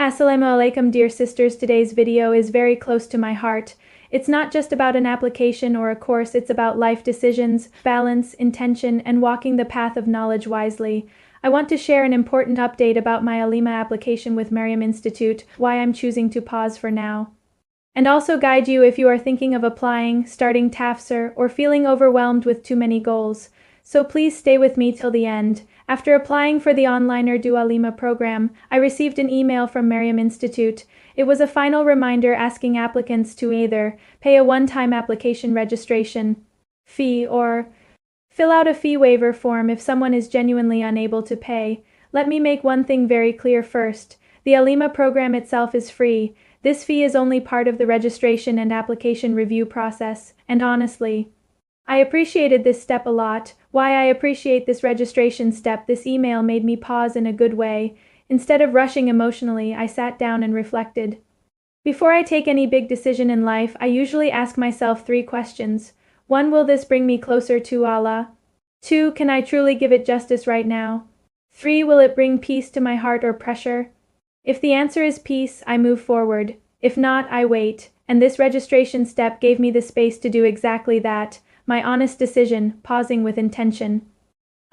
Assalamu Alaikum, dear sisters. Today's video is very close to my heart. It's not just about an application or a course, it's about life decisions, balance, intention, and walking the path of knowledge wisely. I want to share an important update about my Alimah application with Maryam Institute, why I'm choosing to pause for now. And also guide you if you are thinking of applying, starting Tafsir, or feeling overwhelmed with too many goals. So please stay with me till the end. After applying for the online Urdu Alimah Program, I received an email from Maryam Institute. It was a final reminder asking applicants to either pay a one-time application registration fee or fill out a fee waiver form if someone is genuinely unable to pay. Let me make one thing very clear first. The Alimah program itself is free. This fee is only part of the registration and application review process, and honestly, I appreciated this step a lot. Why I appreciate this registration step, this email made me pause in a good way. Instead of rushing emotionally, I sat down and reflected. Before I take any big decision in life, I usually ask myself 3 questions. 1. Will this bring me closer to Allah? 2. Can I truly give it justice right now? 3. Will it bring peace to my heart or pressure? If the answer is peace, I move forward. If not, I wait. And this registration step gave me the space to do exactly that. My honest decision, pausing with intention.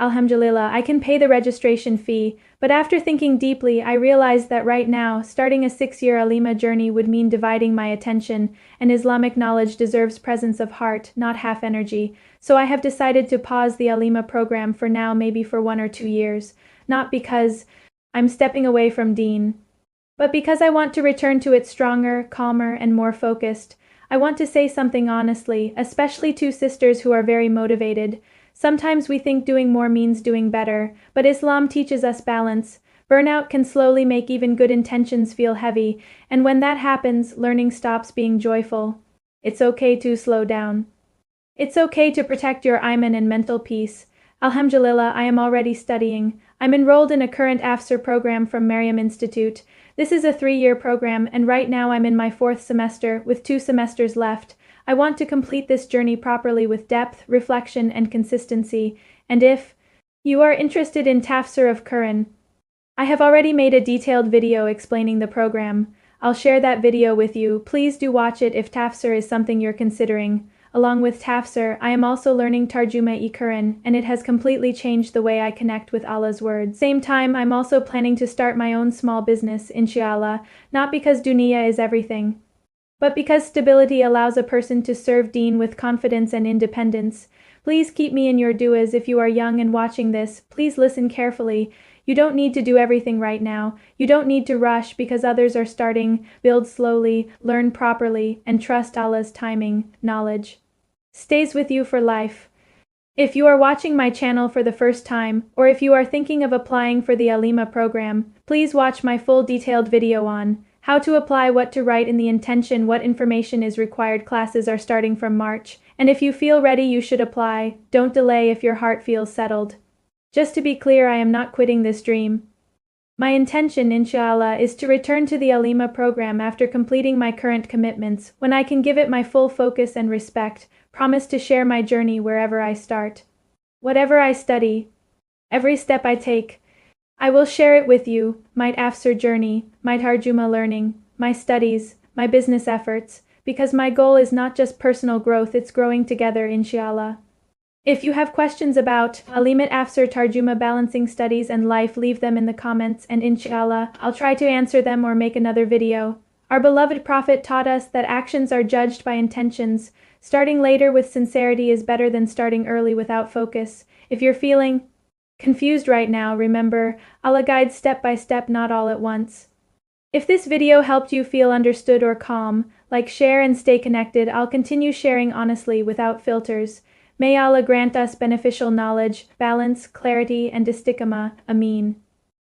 Alhamdulillah, I can pay the registration fee, but after thinking deeply, I realized that right now, starting a 6-year Alimah journey would mean dividing my attention, and Islamic knowledge deserves presence of heart, not half energy. So I have decided to pause the Alimah program for now, maybe for 1 or 2 years. Not because I'm stepping away from Deen, but because I want to return to it stronger, calmer, and more focused. I want to say something honestly, especially to sisters who are very motivated. Sometimes we think doing more means doing better, but Islam teaches us balance. Burnout can slowly make even good intentions feel heavy, and when that happens, learning stops being joyful. It's okay to slow down. It's okay to protect your iman and mental peace. Alhamdulillah, I am already studying. I'm enrolled in a current Tafsir program from Maryam Institute. This is a 3-year program, and right now I'm in my 4th semester, with 2 semesters left. I want to complete this journey properly with depth, reflection, and consistency. And if you are interested in Tafsir of Qur'an, I have already made a detailed video explaining the program. I'll share that video with you. Please do watch it if Tafsir is something you're considering. Along with Tafsir, I am also learning Tarjuma-e-Qur'an, and it has completely changed the way I connect with Allah's words. Same time, I'm also planning to start my own small business, InshaAllah, not because dunya is everything, but because stability allows a person to serve Deen with confidence and independence. Please keep me in your du'as if you are young and watching this. Please listen carefully. You don't need to do everything right now. You don't need to rush because others are starting. Build slowly, learn properly, and trust Allah's timing. Knowledge stays with you for life. If you are watching my channel for the first time, or if you are thinking of applying for the Alimah program, please watch my full detailed video on how to apply, what to write in the intention, what information is required. Classes are starting from March, and if you feel ready, you should apply. Don't delay if your heart feels settled. Just to be clear, I am not quitting this dream. My intention, InshaAllah, is to return to the Alimah program after completing my current commitments, when I can give it my full focus and respect. Promise to share my journey wherever I start. Whatever I study, every step I take, I will share it with you, my Tafsir journey, my Tarjuma learning, my studies, my business efforts, because my goal is not just personal growth, it's growing together, InshaAllah. If you have questions about Alimah Tafsir, Tarjuma, balancing studies and life, leave them in the comments, and InshaAllah, I'll try to answer them or make another video. Our beloved Prophet taught us that actions are judged by intentions. Starting later with sincerity is better than starting early without focus. If you're feeling confused right now, remember, Allah guides step by step, not all at once. If this video helped you feel understood or calm, like, share, and stay connected. I'll continue sharing honestly without filters. May Allah grant us beneficial knowledge, balance, clarity, and istiqamah. Ameen.